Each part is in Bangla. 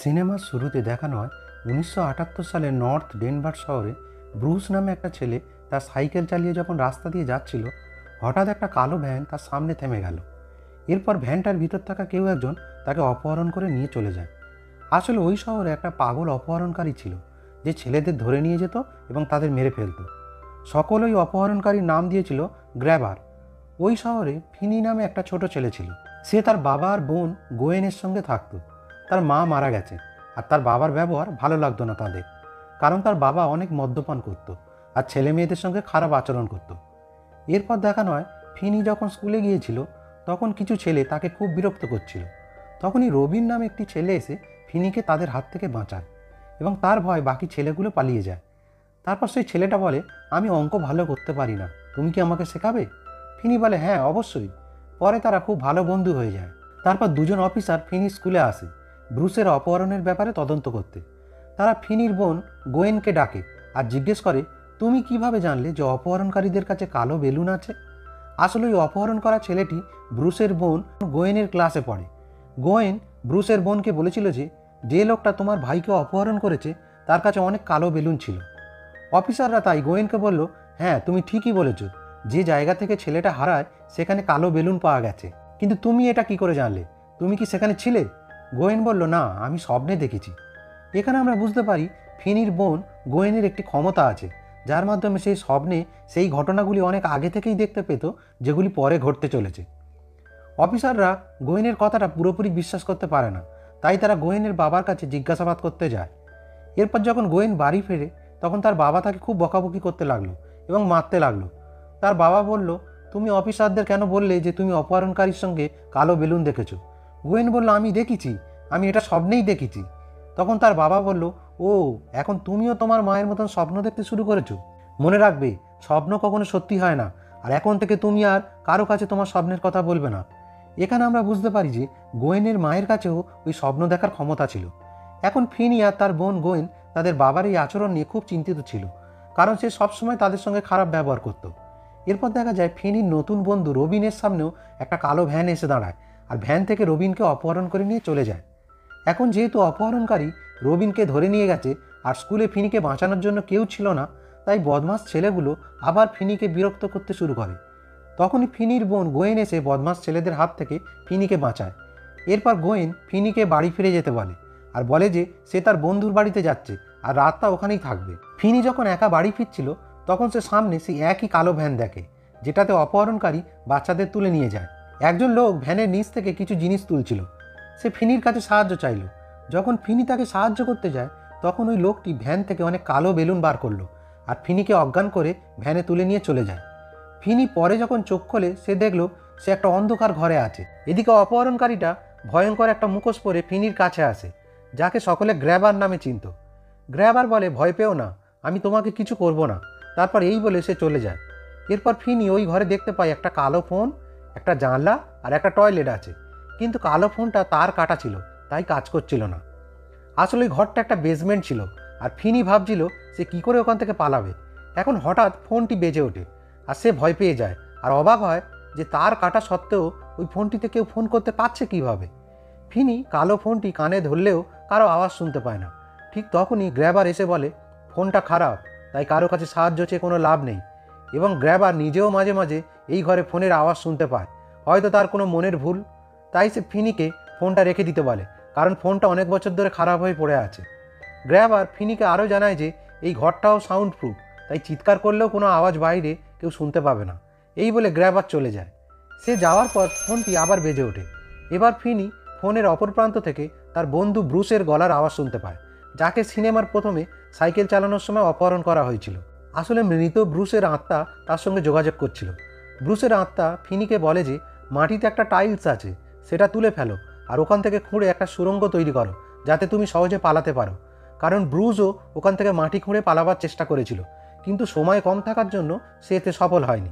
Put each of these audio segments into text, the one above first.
সিনেমার শুরুতে দেখানো হয় 1978 সালে নর্থ ডেনভার শহরে ব্রুস নামে একটা ছেলে তার সাইকেল চালিয়ে যখন রাস্তা দিয়ে যাচ্ছিল, হঠাৎ একটা কালো ভ্যান তার সামনে থেমে গেল। এরপর ভ্যানটার ভিতর থাকা কেউ একজন তাকে অপহরণ করে নিয়ে চলে যায়। আসলে ওই শহরে একটা পাগল অপহরণকারী ছিল, যে ছেলেদের ধরে নিয়ে যেত এবং তাদের মেরে ফেলত। সকল ওই অপহরণকারীর নাম দিয়েছিল গ্র্যাবার। ওই শহরে ফিনি নামে একটা ছোট ছেলে ছিল। সে তার বাবা আর বোন গোয়েনের সঙ্গে থাকতো। তার মা মারা গেছে, আর তার বাবার ব্যবহার ভালো লাগতো না তাদের, কারণ তার বাবা অনেক মদ্যপান করত আর ছেলে মেয়েদের সঙ্গে খারাপ আচরণ করত। এরপর দেখানো হয় ফিনি যখন স্কুলে গিয়েছিল, তখন কিছু ছেলে তাকে খুব বিরক্ত করছিল। তখনই রবিন নামে একটি ছেলে এসে ফিনিকে তাদের হাত থেকে বাঁচায় এবং তার ভয় বাকি ছেলেগুলো পালিয়ে যায়। তারপর সেই ছেলেটা বলে, আমি অঙ্ক ভালো করতে পারি না, তুমি কি আমাকে শেখাবে? ফিনি বলে, হ্যাঁ অবশ্যই। পরে তারা খুব ভালো বন্ধু হয়ে যায়। তারপর দুজন অফিসার ফিনি স্কুলে আসে ব্রুসের অপহরণের ব্যাপারে তদন্ত করতে। তারা ফিনির বোন গোয়েনকে ডাকে আর জিজ্ঞেস করে, তুমি কিভাবে জানলে যে অপহরণকারীদের কাছে কালো বেলুন আছে? আসলে ওই অপহরণ করা ছেলেটি ব্রুসের বোন গোয়েনের ক্লাসে পড়ে। গোয়েন ব্রুসের বোনকে বলেছিল যে যে লোকটা তোমার ভাইকে অপহরণ করেছে তার কাছে অনেক কালো বেলুন ছিল। অফিসাররা তাই গোয়েনকে বলল, হ্যাঁ তুমি ঠিকই বলেছ, যে জায়গা থেকে ছেলেটা হারায় সেখানে কালো বেলুন পাওয়া গেছে। কিন্তু তুমি এটা কি করে জানলে? তুমি কি সেখানে ছিলে? গোয়েন বলল, না, আমি স্বপ্নে দেখেছি। এখানে আমরা বুঝতে পারি ফিনির বোন গোয়েনের একটি ক্ষমতা আছে, যার মাধ্যমে সেই স্বপ্নে সেই ঘটনাগুলি অনেক আগে থেকেই দেখতে পেত, যেগুলি পরে ঘটতে চলেছে। অফিসাররা গোয়েনের কথাটা পুরোপুরি বিশ্বাস করতে পারে না, তাই তারা গোয়েনের বাবার কাছে জিজ্ঞাসাবাদ করতে যায়। এরপর যখন গোয়েন বাড়ি ফেরে, তখন তার বাবা তাকে খুব বকাবকি করতে লাগলো এবং মারতে লাগলো। তার বাবা বলল, তুমি অফিসারদের কেন বললে যে তুমি অপহরণকারীর সঙ্গে কালো বেলুন দেখেছো? গোয়েন বলল, আমি দেখেছি, আমি এটা স্বপ্নেই দেখেছি। তখন তার বাবা বলল, ও, এখন তুমিও তোমার মায়ের মতন স্বপ্ন দেখতে শুরু করেছো। মনে রাখবে, স্বপ্ন কখনো সত্যি হয় না, আর এখন থেকে তুমি আর কারো কাছে তোমার স্বপ্নের কথা বলবে না। এখানে আমরা বুঝতে পারি যে গোয়েনের মায়ের কাছেও ওই স্বপ্ন দেখার ক্ষমতা ছিল। এখন ফিনি আর তার বোন গোয়েন তাদের বাবার এই আচরণ নিয়ে খুব চিন্তিত ছিল, কারণ সে সবসময় তাদের সঙ্গে খারাপ ব্যবহার করত। এরপর দেখা যায় ফিনির নতুন বন্ধু রবিনের সামনেও একটা কালো ভ্যান এসে দাঁড়ায়, আর ভ্যান থেকে রবিনকে অপহরণ করে নিয়ে চলে যায়। এখন যেহেতু অপহরণকারী রবিনকে ধরে নিয়ে গেছে আর স্কুলে ফিনিকে বাঁচানোর জন্য কেউ ছিল না, তাই বদমাস ছেলেগুলো আবার ফিনিকে বিরক্ত করতে শুরু করে। তখনই ফিনির বোন গোয়েন এসে বদমাস ছেলেদের হাত থেকে ফিনিকে বাঁচায়। এরপর গোয়েন ফিনিকে বাড়ি ফিরে যেতে বলে আর বলে যে সে তার বন্ধুর বাড়িতে যাচ্ছে আর রাতটা ওখানেই থাকবে। ফিনি যখন একা বাড়ি ফিরছিল, তখন সে সামনে সেই একই কালো ভ্যান দেখে, যেটাতে অপহরণকারী বাচ্চাদের তুলে নিয়ে যায়। একজন লোক ভ্যানের নিচ থেকে কিছু জিনিস তুলছিল। সে ফিনির কাছে সাহায্য চাইল। যখন ফিনি তাকে সাহায্য করতে যায়, তখন ওই লোকটি ভ্যান থেকে অনেক কালো বেলুন বার করলো আর ফিনিকে অজ্ঞান করে ভ্যানে তুলে নিয়ে চলে যায়। ফিনি পরে যখন চোখ খোলে, সে দেখলো সে একটা অন্ধকার ঘরে আছে। এদিকে অপহরণকারীটা ভয়ঙ্কর একটা মুখোশ পরে ফিনির কাছে আসে, যাকে সকলে গ্র্যাবার নামে চিনত। গ্র্যাবার বলে, ভয় পেও না, আমি তোমাকে কিছু করব না। তারপর এই বলে সে চলে যায়। এরপর ফিনি ওই ঘরে দেখতে পায় একটা কালো ফোন, একটা জানলা আর একটা টয়লেট আছে, কিন্তু কালো ফোনটা তার কাটা ছিল, তাই কাজ করছিল না। আসলে ওই ঘরটা একটা বেসমেন্ট ছিল, আর ফিনি ভাবছিল সে কি করে ওখান থেকে পালাবে। এখন হঠাৎ ফোনটি বেজে ওঠে আর সে ভয় পেয়ে যায় আর অবাক হয় যে তার কাটা সত্ত্বেও ওই ফোনটিতে কেউ ফোন করতে পারছে কিভাবে। ফিনি কালো ফোনটি কানে ধরলেও কারো আওয়াজ শুনতে পায় না। ঠিক তখনই গ্র্যাবার এসে বলে, ফোনটা খারাপ, তাই কারো কাছে সাহায্য চেয়ে কোনো লাভ নেই। এবং গ্র্যাবার নিজেও মাঝে মাঝে এই ঘরে ফোনের আওয়াজ শুনতে পায়, হয়তো তার কোনো মনের ভুল। তাই সে ফিনিকে ফোনটা রেখে দিতে বলে, কারণ ফোনটা অনেক বছর ধরে খারাপ হয়ে পড়ে আছে। গ্র্যাবার ফিনিকে আরও জানায় যে এই ঘরটাও সাউন্ড প্রুফ, তাই চিৎকার করলেও কোনো আওয়াজ বাইরে কেউ শুনতে পাবে না। এই বলে গ্র্যাবার চলে যায়। সে যাওয়ার পর ফোনটি আবার বেজে ওঠে। এবার ফিনি ফোনের অপর প্রান্ত থেকে তার বন্ধু ব্রুসের গলার আওয়াজ শুনতে পায়, যাকে সিনেমার প্রথমে সাইকেল চালানোর সময় অপহরণ করা হয়েছিল। আসলে মৃত ব্রুসের আত্মা তার সঙ্গে যোগাযোগ করছিল। ব্রুসের আত্মা ফিনিকে বলে যে মাটিতে একটা টাইলস আছে, সেটা তুলে ফেলো আর ওখান থেকে খুঁড়ে একটা সুড়ঙ্গ তৈরি করো, যাতে তুমি সহজে পালাতে পারো। কারণ ব্রুসও ওখান থেকে মাটি খুঁড়ে পালাবার চেষ্টা করেছিল, কিন্তু সময় কম থাকার জন্য সে এতে সফল হয়নি।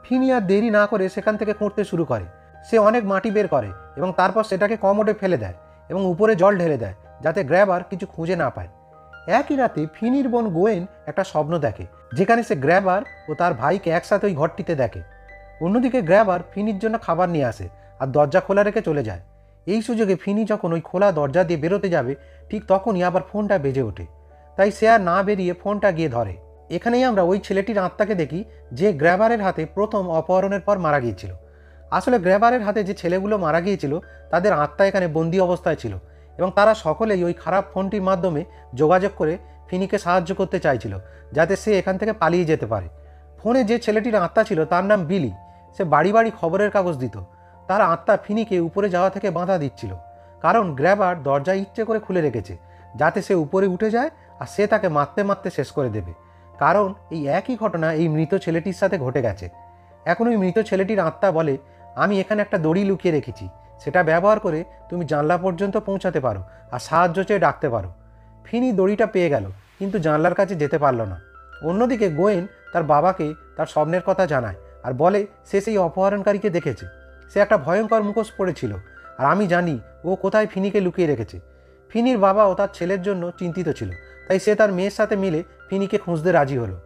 ফিনি আর দেরি না করে সেখান থেকে খুঁড়তে শুরু করে। সে অনেক মাটি বের করে এবং তারপর সেটাকে কমোডে ফেলে দেয় এবং উপরে জল ঢেলে দেয়, যাতে গ্র্যাবার কিছু খুঁজে না পায়। একই রাতে ফিনির বোন গোয়েন একটা স্বপ্ন দেখে, যেখানে সে গ্র্যাবার ও তার ভাইকে একসাথে ওই ঘরটিতে দেখে। অন্যদিকে গ্র্যাবার ফিনির জন্য খাবার নিয়ে আসে আর দরজা খোলা রেখে চলে যায়। এই সুযোগে ফিনি যখন ওই খোলা দরজা দিয়ে বেরোতে যাবে ঠিক তখনই আবার ফোনটা বেজে ওঠে। তাই সে আর না বেরিয়ে ফোনটা গিয়ে ধরে। এখানেই আমরা ওই ছেলেটির আত্মাকে দেখি যে গ্র্যাবারের হাতে প্রথম অপহরণের পর মারা গিয়েছিল। আসলে গ্র্যাবারের হাতে যে ছেলেগুলো মারা গিয়েছিল তাদের আত্মা এখানে বন্দি অবস্থায় ছিল এবং তারা সকলেই ওই খারাপ ফোনটির মাধ্যমে যোগাযোগ করে ফিনিকে সাহায্য করতে চাইছিল যাতে সে এখান থেকে পালিয়ে যেতে পারে। ফোনে যে ছেলেটির আত্মা ছিল তার নাম বিলি। সে বাড়ি বাড়ি খবরের কাগজ দিত। তার আত্মা ফিনিকে উপরে যাওয়া থেকে বাধা দিচ্ছিল, কারণ গ্র্যাবার দরজা ইচ্ছে করে খুলে রেখেছে যাতে সে উপরে উঠে যায় আর সে তাকে মারতে মারতে শেষ করে দেবে। কারণ এই একই ঘটনা এই মৃত ছেলেটির সাথে ঘটে গেছে। এখন ওই মৃত ছেলেটির আত্মা বলে, আমি এখানে একটা দড়ি লুকিয়ে রেখেছি, সেটা ব্যবহার করে তুমি জানলা পর্যন্ত পৌঁছাতে পারো আর সাহায্য চেয়ে ডাকতে পারো। ফিনি দড়িটা পেয়ে গেল কিন্তু জানলার কাছে যেতে পারল না। অন্যদিকে গোয়েন তার বাবাকে তার স্বপ্নের কথা জানায় আর বলে সে সেই অপহরণকারীকে দেখেছে। সে একটা ভয়ঙ্কর মুখোশ পড়েছিল আর আমি জানি ও কোথায় ফিনিকে লুকিয়ে রেখেছে। ফিনির বাবাও তার ছেলের জন্য চিন্তিত ছিল, তাই সে তার মেয়ের সাথে মিলে ফিনিকে খুঁজতে রাজি হলো।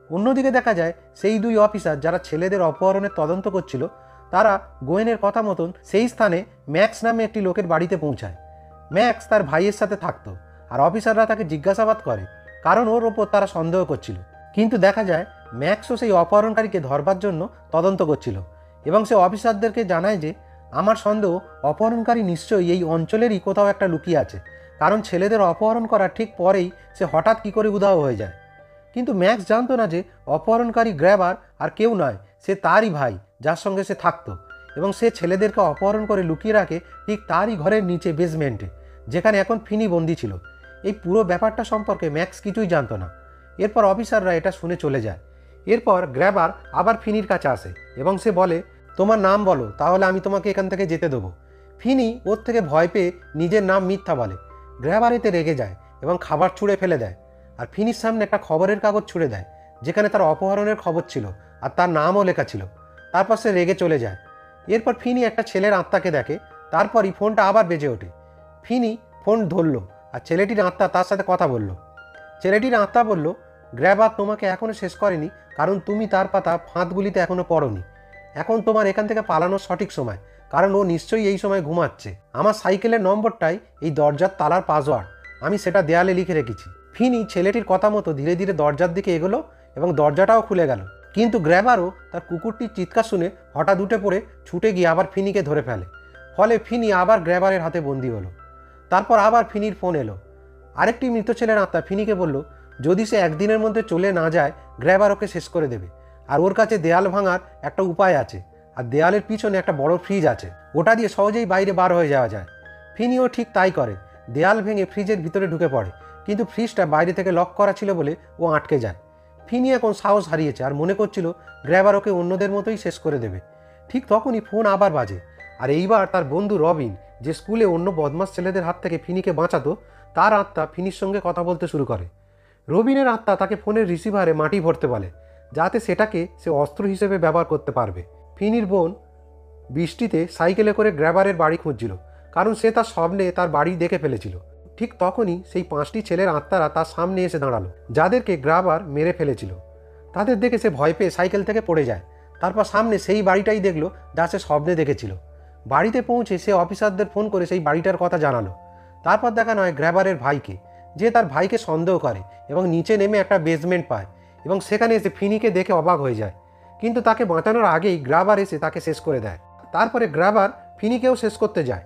অন্যদিকে দেখা যায় সেই দুই অফিসার যারা ছেলেদের অপহরণের তদন্ত করছিল তারা গোয়েনের কথা মতন সেই স্থানে ম্যাক্স নামে একটি লোকের বাড়িতে পৌঁছায়। ম্যাক্স তার ভাইয়ের সাথে থাকতো আর অফিসাররা তাকে জিজ্ঞাসাবাদ করে কারণ ওর ওপর তারা সন্দেহ করছিল। কিন্তু দেখা যায় ম্যাক্সও সেই অপহরণকারীকে ধরবার জন্য তদন্ত করছিল এবং সে অফিসারদেরকে জানায় যে আমার সন্দেহ অপহরণকারী নিশ্চয়ই এই অঞ্চলেরই কোথাও একটা লুকিয়ে আছে, কারণ ছেলেদের অপহরণ করার ঠিক পরেই সে হঠাৎ কী করে উধাও হয়ে যায়। কিন্তু ম্যাক্স জানতো না যে অপহরণকারী গ্র্যাবার আর কেউ নয়, সে তারই ভাই যার সঙ্গে সে থাকতো এবং সে ছেলেদেরকে অপহরণ করে লুকিয়ে রাখে ঠিক তারই ঘরের নিচে বেসমেন্টে, যেখানে এখন ফিনি বন্দি ছিল। এই পুরো ব্যাপারটা সম্পর্কে ম্যাক্স কিছুই জানতো না। এরপর অফিসাররা এটা শুনে চলে যায়। এরপর গ্র্যাবার আবার ফিনির কাছে আসে এবং সে বলে, তোমার নাম বলো, তাহলে আমি তোমাকে এখান থেকে যেতে দেবো। ফিনি ওর থেকে ভয় পেয়ে নিজের নাম মিথ্যা বলে। গ্র্যাবার এতে রেগে যায় এবং খাবার ছুঁড়ে ফেলে দেয় আর ফিনির সামনে একটা খবরের কাগজ ছুঁড়ে দেয় যেখানে তার অপহরণের খবর ছিল আর তার নামও লেখা ছিল। তারপর সে রেগে চলে যায়। এরপর ফিনি একটা ছেলের আত্মাকে দেখে। তারপরই ফোনটা আবার বেজে ওঠে। ফিনি ফোন ধরল আর ছেলেটির আত্মা তার সাথে কথা বলল। ছেলেটির আত্মা বলল, গ্র্যাবার তোমাকে এখনও শেষ করেনি, কারণ তুমি তার পাতা ফাঁদগুলিতে এখনও পড়োনি। এখন তোমার এখান থেকে পালানোর সঠিক সময়, কারণ ও নিশ্চয়ই এই সময় ঘুমাচ্ছে। আমার সাইকেলের নম্বরটাই এই দরজার তালার পাসওয়ার্ড, আমি সেটা দেয়ালে লিখে রেখেছি। ফিনি ছেলেটির কথা মতো ধীরে ধীরে দরজার দিকে এগোলো এবং দরজাটাও খুলে গেল। কিন্তু গ্র্যাবারও তার কুকুরটির চিৎকার শুনে হঠাৎ উঠে পড়ে ছুটে গিয়ে আবার ফিনিকে ধরে ফেলে। ফলে ফিনি আবার গ্র্যাবারের হাতে বন্দি হলো। তারপর আবার ফিনির ফোন এলো। আরেকটি মৃত ছেলের আত্মা ফিনিকে বলল, যদি সে একদিনের মধ্যে চলে না যায় গ্র্যাবার ওকে শেষ করে দেবে, আর ওর কাছে দেয়াল ভাঙার একটা উপায় আছে, আর দেয়ালের পিছনে একটা বড় ফ্রিজ আছে, ওটা দিয়ে সহজেই বাইরে বার হয়ে যাওয়া যায়। ফিনিও ঠিক তাই করে। দেয়াল ভেঙে ফ্রিজের ভিতরে ঢুকে পড়ে, কিন্তু ফ্রিজটা বাইরে থেকে লক করা ছিল বলে ও আটকে যায়। ফিনি এখন সাহস হারিয়েছে আর মনে করছিল গ্র্যাবার ওকে অন্যদের মতোই শেষ করে দেবে। ঠিক তখনই ফোন আবার বাজে, আর এইবার তার বন্ধু রবিন, যে স্কুলে অন্য বদমাস ছেলেদের হাত থেকে ফিনিকে বাঁচাতো, তার আত্মা ফিনির সঙ্গে কথা বলতে শুরু করে। রবিনের আত্মা তাকে ফোনের রিসিভারে মাটি ভরতে বলে যাতে সেটাকে সে অস্ত্র হিসেবে ব্যবহার করতে পারবে। ফিনির বোন বৃষ্টিতে সাইকেলে করে গ্র্যাবারের বাড়ি খুঁজছিল, কারণ সে তার স্বপ্নে তার বাড়ি দেখে ফেলেছিল। ঠিক তখনই সেই 5টি ছেলের আত্মারা তার সামনে এসে দাঁড়ালো যাদেরকে গ্র্যাবার মেরে ফেলেছিল। তাদের দেখে সে ভয় পেয়ে সাইকেল থেকে পড়ে যায়। তারপর সামনে সেই বাড়িটাই দেখলো যা সে স্বপ্নে দেখেছিল। বাড়িতে পৌঁছে সে অফিসারদের ফোন করে সেই বাড়িটার কথা জানালো। তারপর দেখানো হয় গ্র্যাবারের ভাইকে, যে তার ভাইকে সন্দেহ করে এবং নিচে নেমে একটা বেসমেন্ট পায় এবং সেখানে এসে ফিনিকে দেখে অবাক হয়ে যায়। কিন্তু তাকে বাঁচানোর আগেই গ্র্যাবার এসে তাকে শেষ করে দেয়। তারপরে গ্র্যাবার ফিনিকেও শেষ করতে যায়।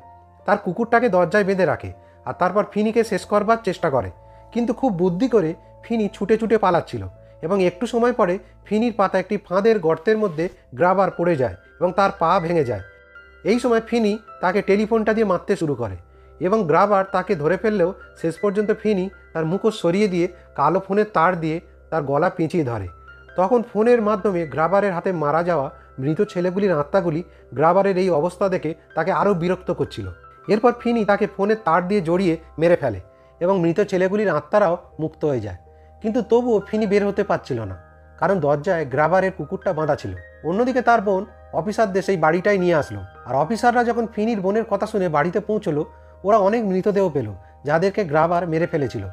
তার কুকুরটাকে দরজায় বেঁধে রাখে আর তারপর ফিনিকে শেষ করবার চেষ্টা করে, কিন্তু খুব বুদ্ধি করে ফিনি ছুটে ছুটে পালাচ্ছিল এবং একটু সময় পরে ফিনির পাতা একটি ফাঁদের গর্তের মধ্যে গ্র্যাবার পড়ে যায় এবং তার পা ভেঙে যায়। এই সময় ফিনি তাকে টেলিফোনটা দিয়ে মারতে শুরু করে এবং গ্র্যাবার তাকে ধরে ফেললেও শেষ পর্যন্ত ফিনি তার মুখোশ সরিয়ে দিয়ে কালো ফোনের তার দিয়ে তার গলা পেঁচিয়ে ধরে। তখন ফোনের মাধ্যমে গ্র্যাবারের হাতে মারা যাওয়া মৃত ছেলেগুলির আত্মাগুলি গ্র্যাবারের এই অবস্থা দেখে তাকে আরও বিরক্ত করছিল। এরপর ফিনি তাকে ফোনের তার দিয়ে জড়িয়ে মেরে ফেলে এবং মৃত ছেলেগুলির আত্মারাও মুক্ত হয়ে যায়। কিন্তু তবুও ফিনি বের হতে পারছিল না, কারণ দরজায় গ্র্যাবারের কুকুরটা বাঁধা ছিল। অন্যদিকে তার বোন অফিসারদের সেই বাড়িটাই নিয়ে আসলো, আর অফিসাররা যখন ফিনির বোনের কথা শুনে বাড়িতে পৌঁছলো, ওরা অনেক মৃতদেহ পেল যাদেরকে গ্র্যাবার মেরে ফেলেছিল।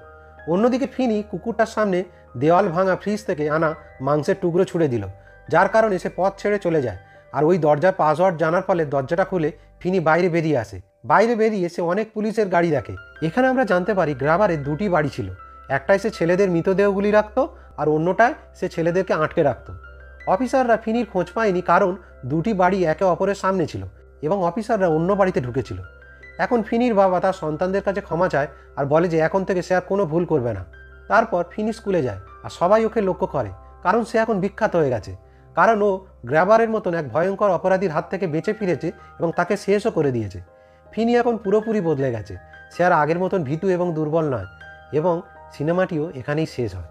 অন্যদিকে ফিনি কুকুরটার সামনে দেওয়াল ভাঙা ফ্রিজ থেকে আনা মাংসের টুকরো ছুঁড়ে দিল, যার কারণে সে পথ ছেড়ে চলে যায়। আর ওই দরজার পাসওয়ার্ড জানার ফলে দরজাটা খুলে ফিনি বাইরে বেরিয়ে আসে। বাইরে বেরিয়ে সে অনেক পুলিশের গাড়ি দেখে। এখানে আমরা জানতে পারি গ্র্যাবারের দুটি বাড়ি ছিল, একটায় সে ছেলেদের মৃতদেহগুলি রাখতো আর অন্যটায় সে ছেলেদেরকে আটকে রাখতো। অফিসাররা ফিনির খোঁজ পায়নি, কারণ দুটি বাড়ি একে অপরের সামনে ছিল এবং অফিসাররা অন্য বাড়িতে ঢুকেছিল। এখন ফিনির বাবা তার সন্তানদের কাছে ক্ষমা চায় আর বলে যে এখন থেকে সে আর কোনো ভুল করবে না। তারপর ফিনি স্কুলে যায় আর সবাই ওকে লক্ষ্য করে, কারণ সে এখন বিখ্যাত হয়ে গেছে, কারণ ও গ্র্যাবারের মতন এক ভয়ঙ্কর অপরাধীর হাত থেকে বেঁচে ফিরেছে এবং তাকে শেষও করে দিয়েছে। ফিনি এখন পুরোপুরি বদলে গেছে, সে আর আগের মতন ভীতু এবং দুর্বল নয়, এবং সিনেমাটিও এখানেই শেষ হয়।